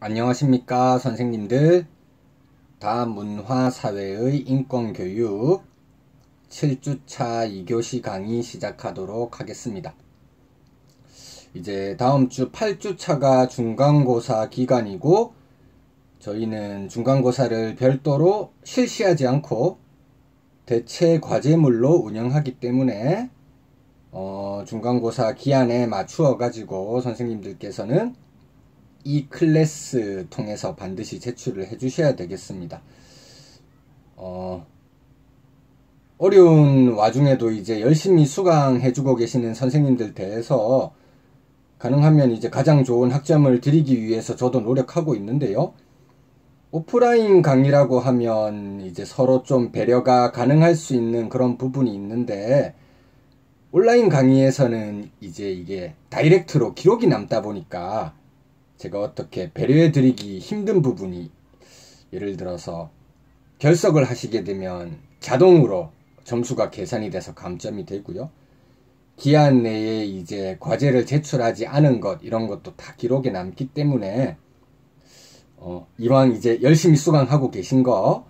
안녕하십니까 선생님들. 다문화사회의 인권교육 7주차 2교시 강의 시작하도록 하겠습니다. 이제 다음주 8주차가 중간고사 기간이고, 저희는 중간고사를 별도로 실시하지 않고 대체 과제물로 운영하기 때문에 중간고사 기한에 맞추어 가지고 선생님들께서는 이 클래스 통해서 반드시 제출을 해 주셔야 되겠습니다. 어려운 와중에도 이제 열심히 수강해 주고 계시는 선생님들 대해서 가능하면 이제 가장 좋은 학점을 드리기 위해서 저도 노력하고 있는데요. 오프라인 강의라고 하면 이제 서로 좀 배려가 가능할 수 있는 그런 부분이 있는데, 온라인 강의에서는 이제 이게 다이렉트로 기록이 남다 보니까 제가 어떻게 배려해 드리기 힘든 부분이, 예를 들어서 결석을 하시게 되면 자동으로 점수가 계산이 돼서 감점이 되고요. 기한 내에 이제 과제를 제출하지 않은 것, 이런 것도 다 기록에 남기 때문에 이왕 이제 열심히 수강하고 계신 거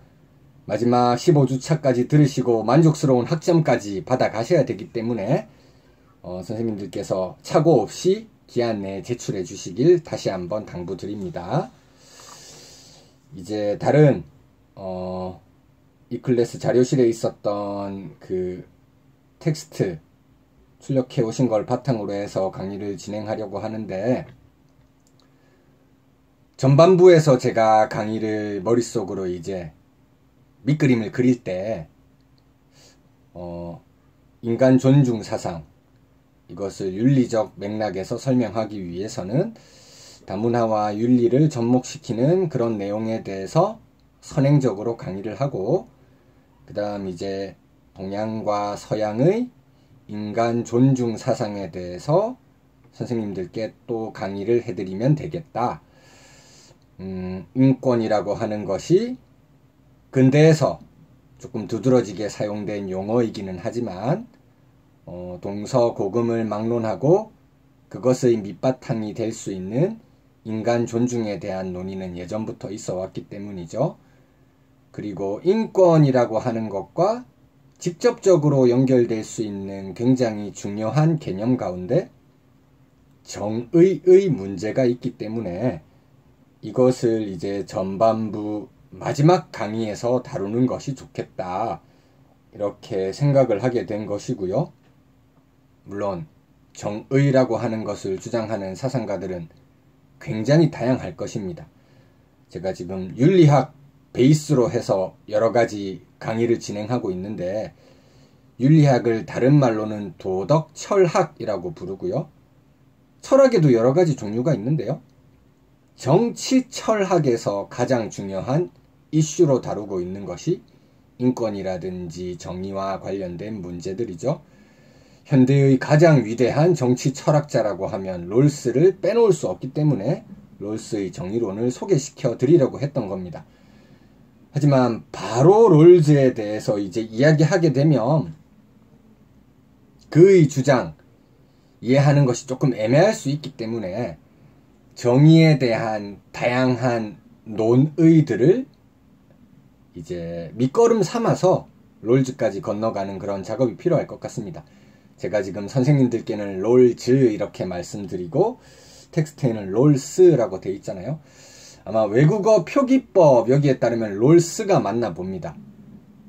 마지막 15주차까지 들으시고 만족스러운 학점까지 받아 가셔야 되기 때문에 선생님들께서 착오 없이 기한 내에 제출해 주시길 다시 한번 당부드립니다. 이제 다른 이 클래스 자료실에 있었던 그 텍스트 출력해 오신 걸 바탕으로 해서 강의를 진행하려고 하는데, 전반부에서 제가 강의를 머릿속으로 이제 밑그림을 그릴 때 인간 존중 사상, 이것을 윤리적 맥락에서 설명하기 위해서는 다문화와 윤리를 접목시키는 그런 내용에 대해서 선행적으로 강의를 하고, 그 다음 이제 동양과 서양의 인간 존중 사상에 대해서 선생님들께 또 강의를 해드리면 되겠다. 인권이라고 하는 것이 근대에서 조금 두드러지게 사용된 용어이기는 하지만 동서고금을 막론하고 그것의 밑바탕이 될 수 있는 인간 존중에 대한 논의는 예전부터 있어 왔기 때문이죠. 그리고 인권이라고 하는 것과 직접적으로 연결될 수 있는 굉장히 중요한 개념 가운데 정의의 문제가 있기 때문에 이것을 이제 전반부 마지막 강의에서 다루는 것이 좋겠다, 이렇게 생각을 하게 된 것이고요. 물론 정의라고 하는 것을 주장하는 사상가들은 굉장히 다양할 것입니다. 제가 지금 윤리학 베이스로 해서 여러 가지 강의를 진행하고 있는데, 윤리학을 다른 말로는 도덕 철학이라고 부르고요. 철학에도 여러 가지 종류가 있는데요. 정치 철학에서 가장 중요한 이슈로 다루고 있는 것이 인권이라든지 정의와 관련된 문제들이죠. 현대의 가장 위대한 정치 철학자라고 하면 롤스를 빼놓을 수 없기 때문에 롤스의 정의론을 소개시켜 드리려고 했던 겁니다. 하지만 바로 롤즈에 대해서 이제 이야기하게 되면 그의 주장 이해하는 것이 조금 애매할 수 있기 때문에 정의에 대한 다양한 논의들을 이제 밑거름 삼아서 롤즈까지 건너가는 그런 작업이 필요할 것 같습니다. 제가 지금 선생님들께는 롤즈 이렇게 말씀드리고 텍스트에는 롤스라고 되어 있잖아요. 아마 외국어 표기법 여기에 따르면 롤스가 맞나 봅니다.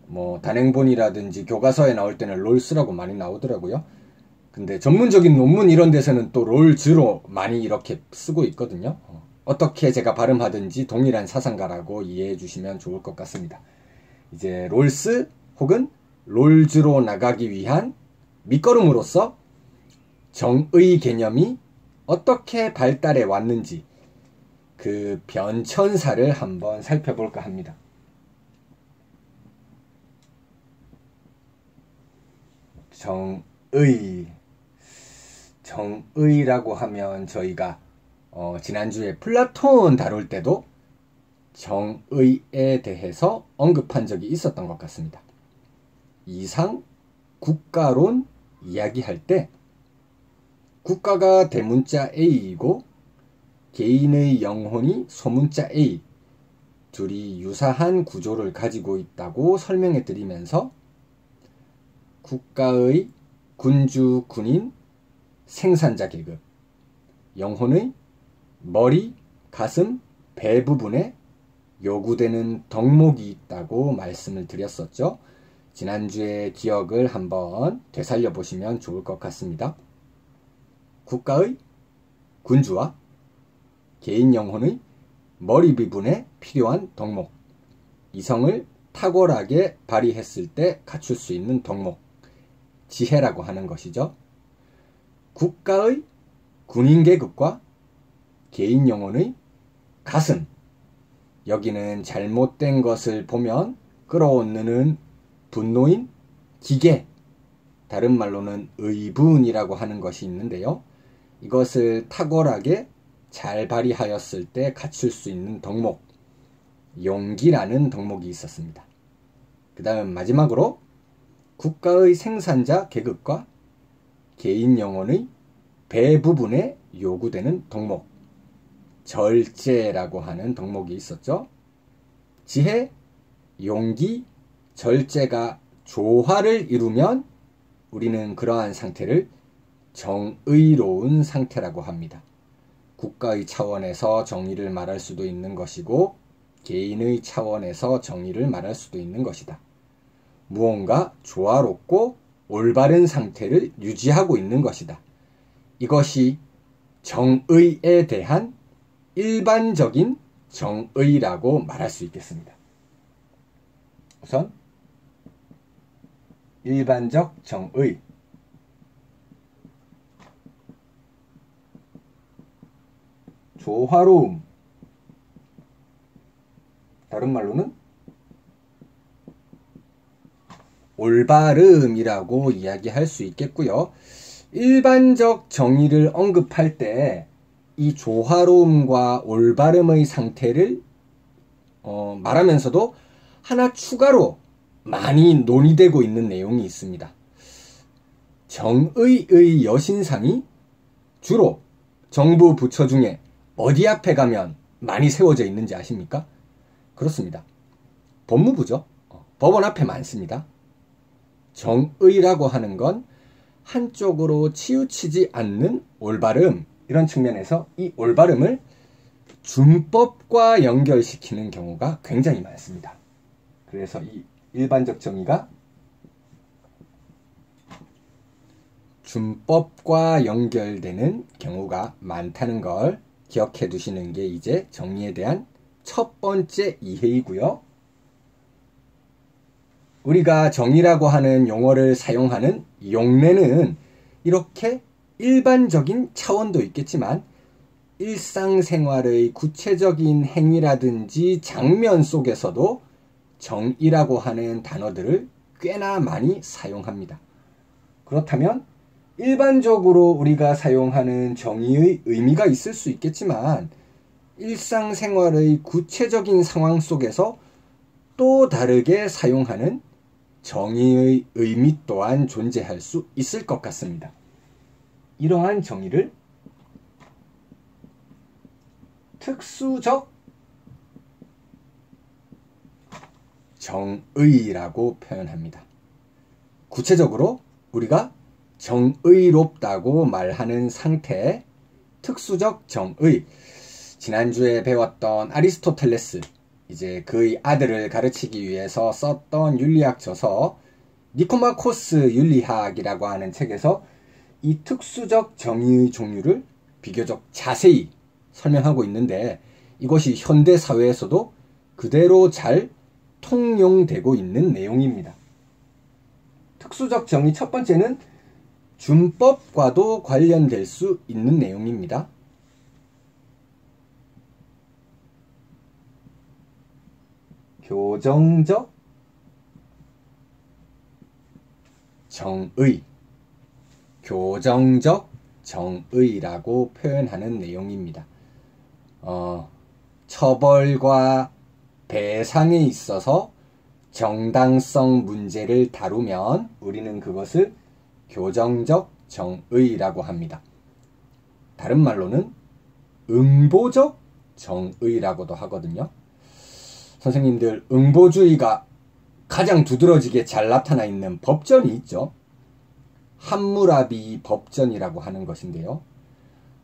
뭐 단행본이라든지 교과서에 나올 때는 롤스라고 많이 나오더라고요. 근데 전문적인 논문 이런 데서는 또 롤즈로 많이 이렇게 쓰고 있거든요. 어떻게 제가 발음하든지 동일한 사상가라고 이해해 주시면 좋을 것 같습니다. 이제 롤스 혹은 롤즈로 나가기 위한 밑거름으로서 정의 개념이 어떻게 발달해 왔는지 그 변천사를 한번 살펴볼까 합니다. 정의라고 하면 저희가 지난주에 플라톤 다룰 때도 정의에 대해서 언급한 적이 있었던 것 같습니다. 이상 국가론 이야기할 때 국가가 대문자 A이고 개인의 영혼이 소문자 A, 둘이 유사한 구조를 가지고 있다고 설명해 드리면서 국가의 군주, 군인, 생산자 계급, 영혼의 머리, 가슴, 배 부분에 요구되는 덕목이 있다고 말씀을 드렸었죠. 지난주의 기억을 한번 되살려 보시면 좋을 것 같습니다. 국가의 군주와 개인 영혼의 머리 부분에 필요한 덕목, 이성을 탁월하게 발휘했을 때 갖출 수 있는 덕목, 지혜라고 하는 것이죠. 국가의 군인 계급과 개인 영혼의 가슴, 여기는 잘못된 것을 보면 끌어오르는 분노인 기계, 다른 말로는 의분이라고 하는 것이 있는데요. 이것을 탁월하게 잘 발휘하였을 때 갖출 수 있는 덕목, 용기라는 덕목이 있었습니다. 그 다음 마지막으로 국가의 생산자 계급과 개인 영혼의 배 부분에 요구되는 덕목, 절제라고 하는 덕목이 있었죠. 지혜, 용기, 절제가 조화를 이루면 우리는 그러한 상태를 정의로운 상태라고 합니다. 국가의 차원에서 정의를 말할 수도 있는 것이고 개인의 차원에서 정의를 말할 수도 있는 것이다. 무언가 조화롭고 올바른 상태를 유지하고 있는 것이다. 이것이 정의에 대한 일반적인 정의라고 말할 수 있겠습니다. 우선 일반적 정의, 조화로움, 다른 말로는 올바름이라고 이야기할 수 있겠고요. 일반적 정의를 언급할 때 이 조화로움과 올바름의 상태를 말하면서도 하나 추가로 많이 논의되고 있는 내용이 있습니다. 정의의 여신상이 주로 정부 부처 중에 어디 앞에 가면 많이 세워져 있는지 아십니까? 그렇습니다. 법무부죠. 법원 앞에 많습니다. 정의라고 하는 건 한쪽으로 치우치지 않는 올바름, 이런 측면에서 이 올바름을 준법과 연결시키는 경우가 굉장히 많습니다. 그래서 이 일반적 정의가 준법과 연결되는 경우가 많다는 걸 기억해 두시는 게 이제 정의에 대한 첫 번째 이해이고요. 우리가 정의라고 하는 용어를 사용하는 용례는 이렇게 일반적인 차원도 있겠지만 일상생활의 구체적인 행위라든지 장면 속에서도 정의라고 하는 단어들을 꽤나 많이 사용합니다. 그렇다면 일반적으로 우리가 사용하는 정의의 의미가 있을 수 있겠지만 일상생활의 구체적인 상황 속에서 또 다르게 사용하는 정의의 의미 또한 존재할 수 있을 것 같습니다. 이러한 정의를 특수적 정의라고 표현합니다. 구체적으로 우리가 정의롭다고 말하는 상태, 특수적 정의. 지난주에 배웠던 아리스토텔레스, 이제 그의 아들을 가르치기 위해서 썼던 윤리학 저서 니코마코스 윤리학이라고 하는 책에서 이 특수적 정의의 종류를 비교적 자세히 설명하고 있는데 이것이 현대 사회에서도 그대로 잘 통용되고 있는 내용입니다. 특수적 정의 첫 번째는 준법과도 관련될 수 있는 내용입니다. 교정적 정의, 교정적 정의라고 표현하는 내용입니다. 처벌과 배상에 있어서 정당성 문제를 다루면 우리는 그것을 교정적 정의라고 합니다. 다른 말로는 응보적 정의라고도 하거든요. 선생님들, 응보주의가 가장 두드러지게 잘 나타나 있는 법전이 있죠. 함무라비 법전이라고 하는 것인데요.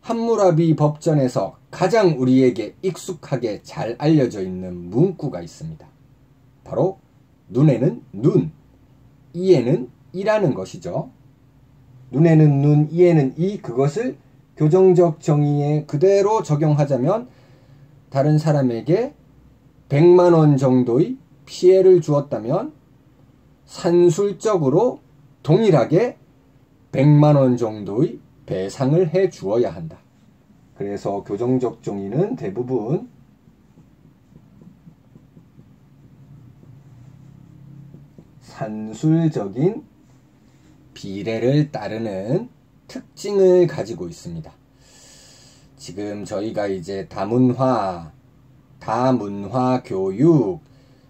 함무라비 법전에서 가장 우리에게 익숙하게 잘 알려져 있는 문구가 있습니다. 바로 눈에는 눈, 이에는 이라는 것이죠. 눈에는 눈, 이에는 이, 그것을 교정적 정의에 그대로 적용하자면 다른 사람에게 100만 원 정도의 피해를 주었다면 산술적으로 동일하게 100만 원 정도의 배상을 해 주어야 한다. 그래서 교정적 정의는 대부분 산술적인 비례를 따르는 특징을 가지고 있습니다. 지금 저희가 이제 다문화 교육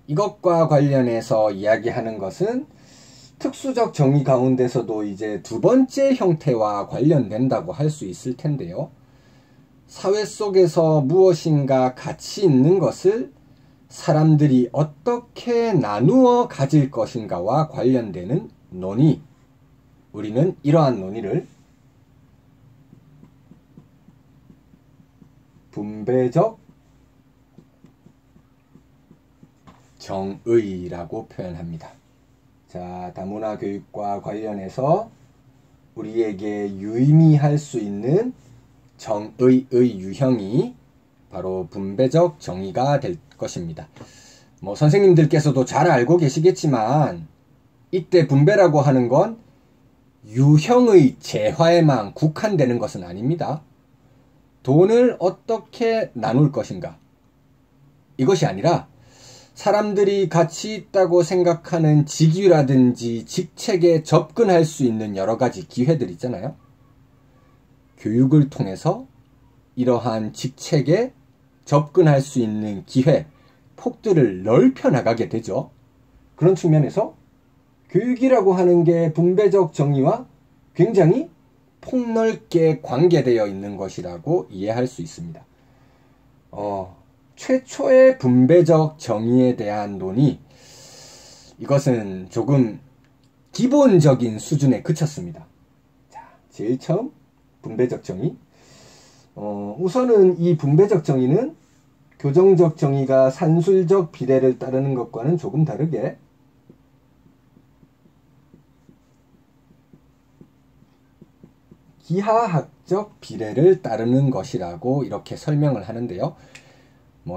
이것과 관련해서 이야기하는 것은 특수적 정의 가운데서도 이제 두 번째 형태와 관련된다고 할 수 있을 텐데요. 사회 속에서 무엇인가 가치 있는 것을 사람들이 어떻게 나누어 가질 것인가와 관련되는 논의, 우리는 이러한 논의를 분배적 정의라고 표현합니다. 자, 다문화 교육과 관련해서 우리에게 유의미할 수 있는 정의의 유형이 바로 분배적 정의가 될 것입니다. 선생님들께서도 잘 알고 계시겠지만 이때 분배라고 하는 건 유형의 재화에만 국한되는 것은 아닙니다. 돈을 어떻게 나눌 것인가? 이것이 아니라 사람들이 가치 있다고 생각하는 직위라든지 직책에 접근할 수 있는 여러 가지 기회들 있잖아요. 교육을 통해서 이러한 직책에 접근할 수 있는 기회, 폭들을 넓혀 나가게 되죠. 그런 측면에서 교육이라고 하는 게 분배적 정의와 굉장히 폭넓게 관계되어 있는 것이라고 이해할 수 있습니다. 최초의 분배적 정의에 대한 논의, 이것은 조금 기본적인 수준에 그쳤습니다. 자, 제일 처음 분배적 정의. 우선은 이 분배적 정의는 교정적 정의가 산술적 비례를 따르는 것과는 조금 다르게 기하학적 비례를 따르는 것이라고 이렇게 설명을 하는데요.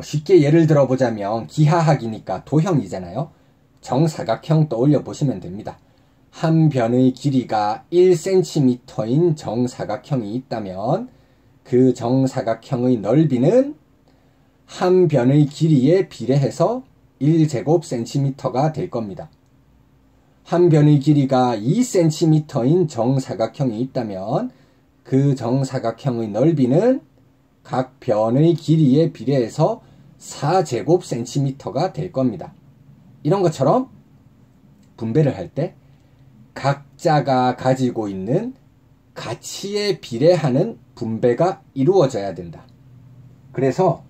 쉽게 예를 들어보자면 기하학이니까 도형이잖아요. 정사각형 떠올려 보시면 됩니다. 한 변의 길이가 1cm인 정사각형이 있다면 그 정사각형의 넓이는 한 변의 길이에 비례해서 1제곱cm가 될 겁니다. 한 변의 길이가 2cm인 정사각형이 있다면 그 정사각형의 넓이는 각 변의 길이에 비례해서 4제곱cm가 될 겁니다. 이런 것처럼 분배를 할 때 각자가 가지고 있는 가치에 비례하는 분배가 이루어져야 된다. 그래서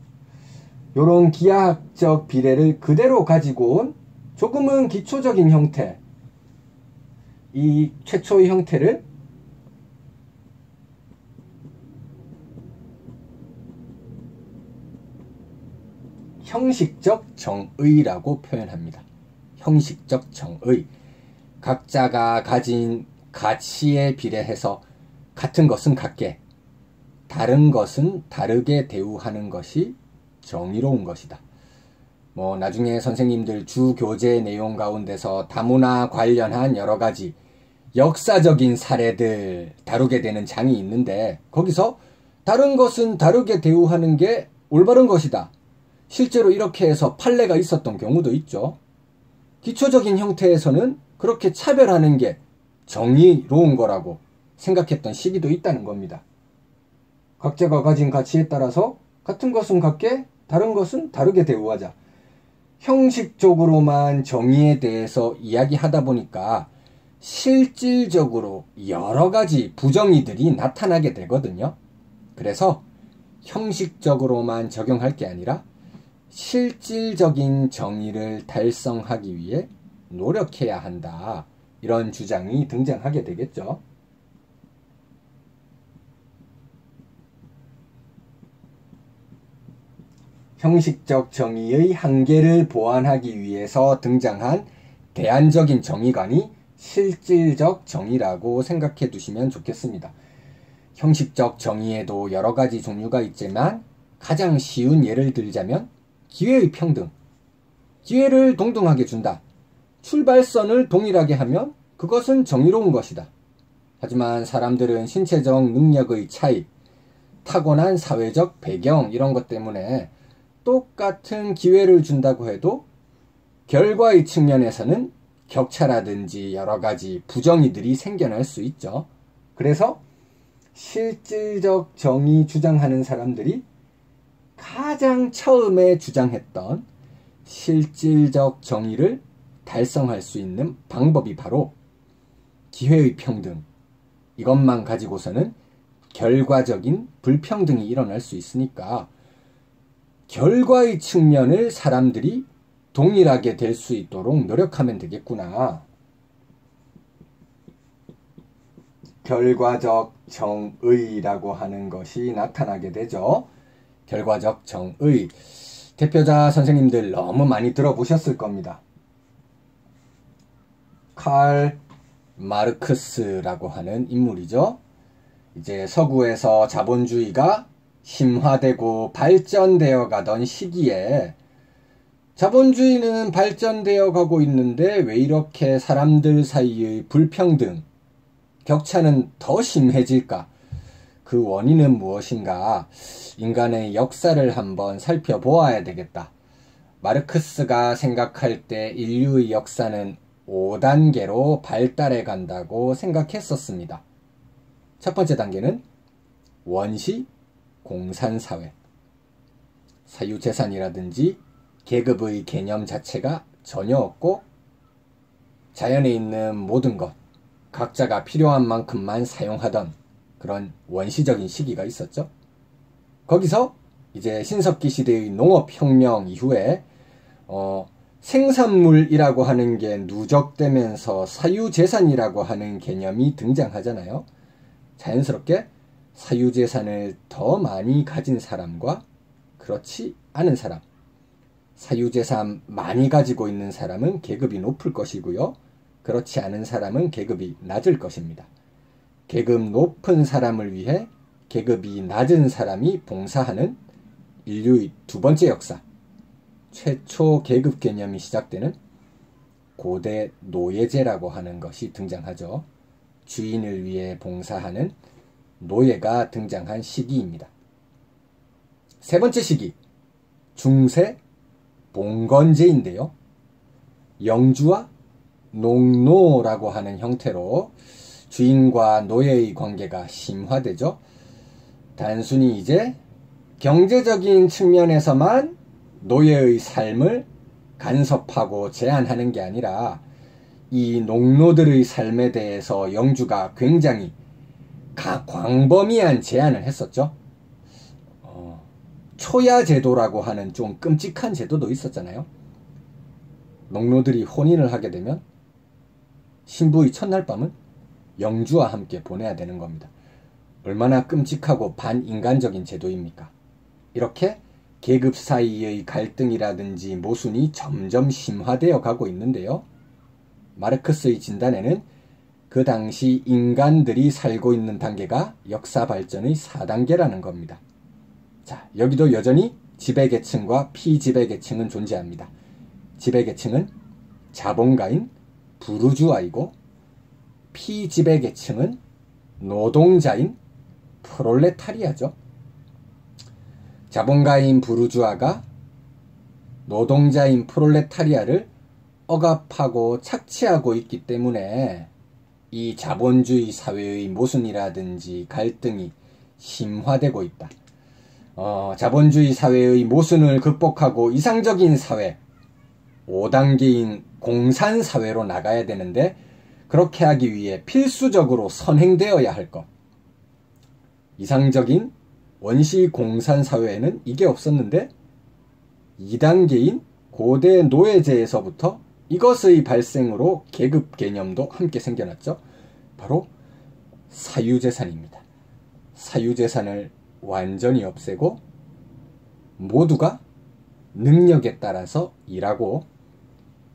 이런 기하학적 비례를 그대로 가지고 온 조금은 기초적인 형태, 이 최초의 형태를 형식적 정의라고 표현합니다. 형식적 정의. 각자가 가진 가치에 비례해서 같은 것은 같게, 다른 것은 다르게 대우하는 것이 정의로운 것이다. 나중에 선생님들 주 교재 내용 가운데서 다문화 관련한 여러 가지 역사적인 사례들 다루게 되는 장이 있는데, 거기서 다른 것은 다르게 대우하는 게 올바른 것이다. 실제로 이렇게 해서 판례가 있었던 경우도 있죠. 기초적인 형태에서는 그렇게 차별하는 게 정의로운 거라고 생각했던 시기도 있다는 겁니다. 각자가 가진 가치에 따라서 같은 것은 같게, 다른 것은 다르게 대우하자. 형식적으로만 정의에 대해서 이야기하다 보니까 실질적으로 여러 가지 부정의들이 나타나게 되거든요. 그래서 형식적으로만 적용할 게 아니라 실질적인 정의를 달성하기 위해 노력해야 한다. 이런 주장이 등장하게 되겠죠. 형식적 정의의 한계를 보완하기 위해서 등장한 대안적인 정의관이 실질적 정의라고 생각해 두시면 좋겠습니다. 형식적 정의에도 여러 가지 종류가 있지만 가장 쉬운 예를 들자면 기회의 평등. 기회를 동등하게 준다. 출발선을 동일하게 하면 그것은 정의로운 것이다. 하지만 사람들은 신체적 능력의 차이, 타고난 사회적 배경 이런 것 때문에 똑같은 기회를 준다고 해도 결과의 측면에서는 격차라든지 여러 가지 부정의들이 생겨날 수 있죠. 그래서 실질적 정의 주장하는 사람들이 가장 처음에 주장했던 실질적 정의를 달성할 수 있는 방법이 바로 기회의 평등. 이것만 가지고서는 결과적인 불평등이 일어날 수 있으니까 결과의 측면을 사람들이 동일하게 될 수 있도록 노력하면 되겠구나. 결과적 정의라고 하는 것이 나타나게 되죠. 결과적 정의. 대표자 선생님들 너무 많이 들어보셨을 겁니다. 칼 마르크스라고 하는 인물이죠. 이제 서구에서 자본주의가 심화되고 발전되어 가던 시기에 자본주의는 발전되어 가고 있는데 왜 이렇게 사람들 사이의 불평등, 격차는 더 심해질까? 그 원인은 무엇인가? 인간의 역사를 한번 살펴보아야 되겠다. 마르크스가 생각할 때 인류의 역사는 5단계로 발달해 간다고 생각했었습니다. 첫 번째 단계는 원시 공산사회. 사유재산이라든지 계급의 개념 자체가 전혀 없고 자연에 있는 모든 것, 각자가 필요한 만큼만 사용하던 그런 원시적인 시기가 있었죠. 거기서 이제 신석기 시대의 농업혁명 이후에 생산물이라고 하는 게 누적되면서 사유재산이라고 하는 개념이 등장하잖아요. 자연스럽게 사유재산을 더 많이 가진 사람과 그렇지 않은 사람, 사유재산 많이 가지고 있는 사람은 계급이 높을 것이고요. 그렇지 않은 사람은 계급이 낮을 것입니다. 계급 높은 사람을 위해 계급이 낮은 사람이 봉사하는 인류의 두 번째 역사, 최초 계급 개념이 시작되는 고대 노예제라고 하는 것이 등장하죠. 주인을 위해 봉사하는 노예가 등장한 시기입니다. 세 번째 시기, 중세 봉건제인데요. 영주와 농노라고 하는 형태로 주인과 노예의 관계가 심화되죠. 단순히 이제 경제적인 측면에서만 노예의 삶을 간섭하고 제한하는 게 아니라 이 농노들의 삶에 대해서 영주가 굉장히 광범위한 제한을 했었죠. 초야 제도라고 하는 좀 끔찍한 제도도 있었잖아요. 농노들이 혼인을 하게 되면 신부의 첫날 밤은 영주와 함께 보내야 되는 겁니다. 얼마나 끔찍하고 반인간적인 제도입니까? 이렇게 계급 사이의 갈등이라든지 모순이 점점 심화되어 가고 있는데요. 마르크스의 진단에는 그 당시 인간들이 살고 있는 단계가 역사 발전의 4단계라는 겁니다. 자, 여기도 여전히 지배계층과 피지배계층은 존재합니다. 지배계층은 자본가인 부르주아이고 피지배계층은 노동자인 프롤레타리아죠. 자본가인 부르주아가 노동자인 프롤레타리아를 억압하고 착취하고 있기 때문에 이 자본주의 사회의 모순이라든지 갈등이 심화되고 있다. 자본주의 사회의 모순을 극복하고 이상적인 사회, 5단계인 공산사회로 나가야 되는데 그렇게 하기 위해 필수적으로 선행되어야 할 것. 이상적인 원시 공산사회에는 이게 없었는데 2단계인 고대 노예제에서부터 이것의 발생으로 계급 개념도 함께 생겨났죠. 바로 사유재산입니다. 사유재산을 완전히 없애고 모두가 능력에 따라서 일하고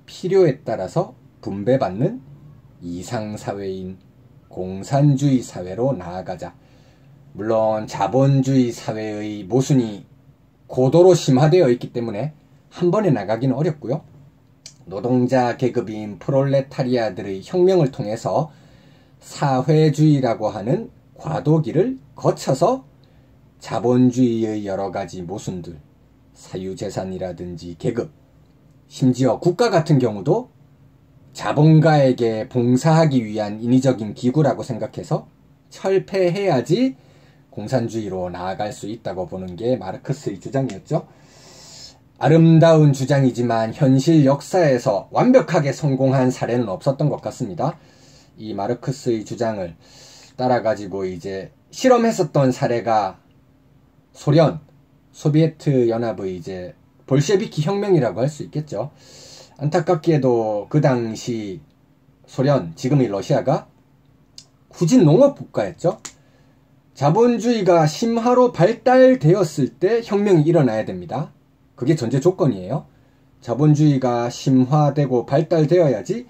필요에 따라서 분배받는 이상사회인 공산주의 사회로 나아가자. 물론 자본주의 사회의 모순이 고도로 심화되어 있기 때문에 한 번에 나가기는 어렵고요. 노동자 계급인 프롤레타리아들의 혁명을 통해서 사회주의라고 하는 과도기를 거쳐서 자본주의의 여러 가지 모순들, 사유재산이라든지 계급, 심지어 국가 같은 경우도 자본가에게 봉사하기 위한 인위적인 기구라고 생각해서 철폐해야지 공산주의로 나아갈 수 있다고 보는 게 마르크스의 주장이었죠. 아름다운 주장이지만 현실 역사에서 완벽하게 성공한 사례는 없었던 것 같습니다. 이 마르크스의 주장을 따라가지고 이제 실험했었던 사례가 소련, 소비에트 연합의 이제 볼셰비키 혁명이라고 할 수 있겠죠. 안타깝게도 그 당시 소련, 지금의 러시아가 후진 농업 국가였죠. 자본주의가 심화로 발달되었을 때 혁명이 일어나야 됩니다. 그게 전제 조건이에요. 자본주의가 심화되고 발달되어야지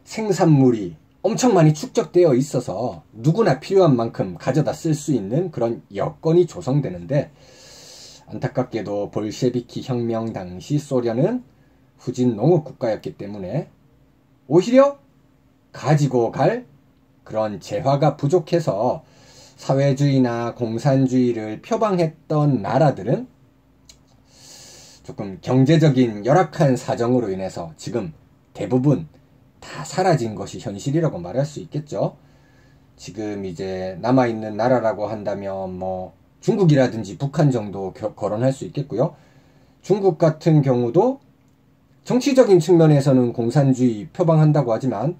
생산물이 엄청 많이 축적되어 있어서 누구나 필요한 만큼 가져다 쓸 수 있는 그런 여건이 조성되는데, 안타깝게도 볼셰비키 혁명 당시 소련은 후진 농업 국가였기 때문에 오히려 가지고 갈 그런 재화가 부족해서 사회주의나 공산주의를 표방했던 나라들은 조금 경제적인 열악한 사정으로 인해서 지금 대부분 다 사라진 것이 현실이라고 말할 수 있겠죠. 지금 이제 남아있는 나라라고 한다면 뭐 중국이라든지 북한 정도 거론할 수 있겠고요. 중국 같은 경우도 정치적인 측면에서는 공산주의 표방한다고 하지만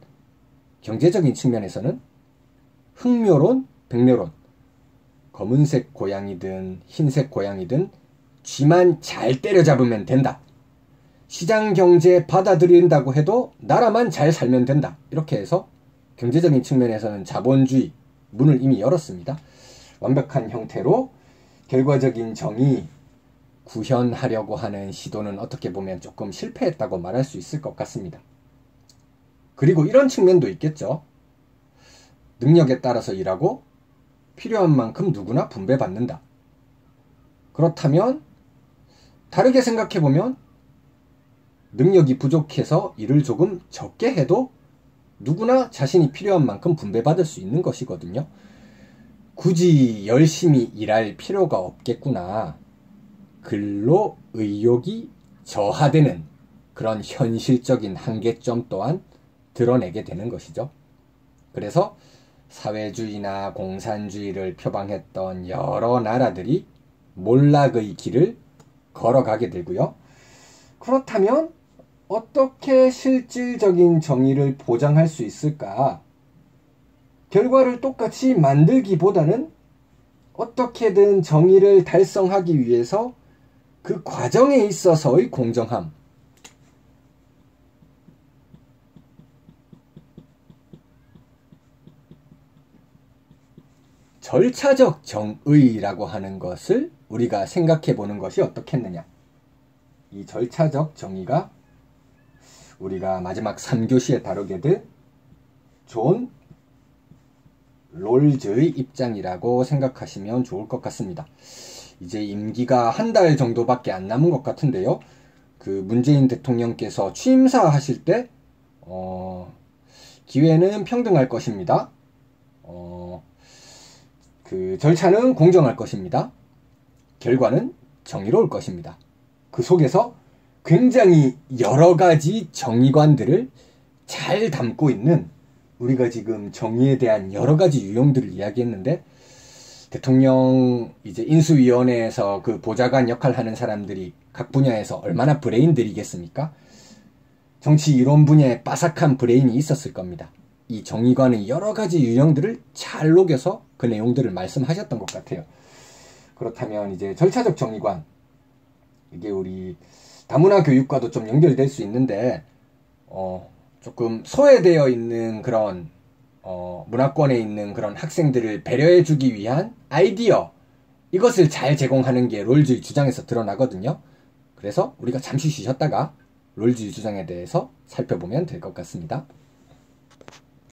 경제적인 측면에서는 흑묘론, 백묘론, 검은색 고양이든 흰색 고양이든 쥐만 잘 때려잡으면 된다. 시장 경제 받아들인다고 해도 나라만 잘 살면 된다. 이렇게 해서 경제적인 측면에서는 자본주의 문을 이미 열었습니다. 완벽한 형태로 결과적인 정의 구현하려고 하는 시도는 어떻게 보면 조금 실패했다고 말할 수 있을 것 같습니다. 그리고 이런 측면도 있겠죠. 능력에 따라서 일하고 필요한 만큼 누구나 분배받는다. 그렇다면 다르게 생각해보면 능력이 부족해서 일을 조금 적게 해도 누구나 자신이 필요한 만큼 분배받을 수 있는 것이거든요. 굳이 열심히 일할 필요가 없겠구나. 근로 의욕이 저하되는 그런 현실적인 한계점 또한 드러내게 되는 것이죠. 그래서 사회주의나 공산주의를 표방했던 여러 나라들이 몰락의 길을 걸어가게 되고요. 그렇다면 어떻게 실질적인 정의를 보장할 수 있을까? 결과를 똑같이 만들기보다는 어떻게든 정의를 달성하기 위해서 그 과정에 있어서의 공정함, 절차적 정의라고 하는 것을 우리가 생각해 보는 것이 어떻겠느냐. 이 절차적 정의가 우리가 마지막 3교시에 다루게 될 존 롤즈의 입장이라고 생각하시면 좋을 것 같습니다. 이제 임기가 한 달 정도밖에 안 남은 것 같은데요. 그 문재인 대통령께서 취임사 하실 때 기회는 평등할 것입니다. 그 절차는 공정할 것입니다. 결과는 정의로울 것입니다. 그 속에서 굉장히 여러 가지 정의관들을 잘 담고 있는, 우리가 지금 정의에 대한 여러 가지 유형들을 이야기했는데, 대통령 이제 인수위원회에서 그 보좌관 역할 하는 사람들이 각 분야에서 얼마나 브레인들이겠습니까? 정치 이론 분야에 빠삭한 브레인이 있었을 겁니다. 이 정의관의 여러 가지 유형들을 잘 녹여서 그 내용들을 말씀하셨던 것 같아요. 그렇다면 이제 절차적 정의관, 이게 우리 다문화 교육과도 좀 연결될 수 있는데 조금 소외되어 있는 그런 문화권에 있는 그런 학생들을 배려해주기 위한 아이디어, 이것을 잘 제공하는 게 롤주의 주장에서 드러나거든요. 그래서 우리가 잠시 쉬셨다가 롤주의 주장에 대해서 살펴보면 될 것 같습니다.